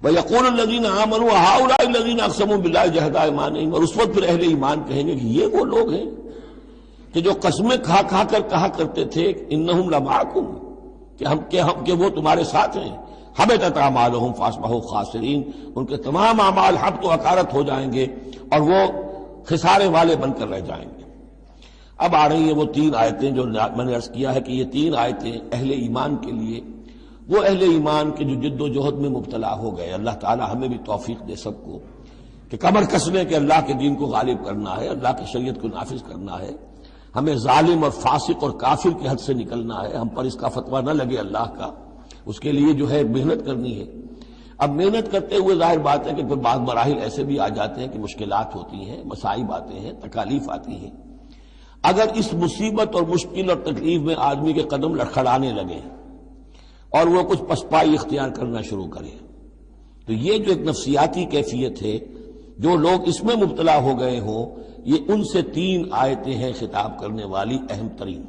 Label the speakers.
Speaker 1: وَيَقُولُ الَّذِينَ آمَنُوا هَؤُلَاءِ الَّذِينَ أَقْسَمُوا بِاللَّهِ جَهْدَ أَيْمَانِهِمْ، اور اس وقت پھر اہل ایمان کہیں گے کہ یہ وہ لوگ ہیں کہ جو قسمیں کھا کھا کر کہا کرتے تھے اِنَّهُمْ لَمَعَكُمْ، کہ وہ تمہارے ساتھ ہیں، حَبِطَتْ أَعْمَالُهُمْ فَأَصْبَحُوا خَاسِرِينَ، ان کے تمام اعمال حبط و حقارت ہو جائیں گے اور وہ خسارے والے بن کر رہ جائیں گے۔ اب آ رہی ہیں وہ تین آیتیں جو میں نے عرض کیا ہے کہ یہ تین آیتیں اہل ایمان کے لیے، وہ اہل ایمان کے جو جد و جہد میں مبتلا ہو گئے، اللہ تعالی ہمیں بھی توفیق دے سب کو کہ کمر کسنے کے اللہ کے دین کو غالب کرنا ہے، اللہ کی شریعت کو نافذ کرنا ہے، ہمیں ظالم اور فاسق اور کافر کی حد سے نکلنا ہے، ہم پر اس کا فتویٰ نہ لگے اللہ کا، اس کے لیے جو ہے محنت کرنی ہے۔ اب محنت کرتے ہوئے ظاہر بات ہے کہ پھر بعض مراحل ایسے بھی آ جاتے ہیں کہ مشکلات ہوتی ہیں، مصائب آتے ہیں، تکالیف آتی ہیں۔ اگر اس مصیبت اور مشکل اور تکلیف میں آدمی کے قدم لڑکھڑانے لگے اور وہ کچھ پسپائی اختیار کرنا شروع کرے، تو یہ جو ایک نفسیاتی کیفیت ہے، جو لوگ اس میں مبتلا ہو گئے ہوں، یہ ان سے تین آیتیں ہیں خطاب کرنے والی اہم ترین۔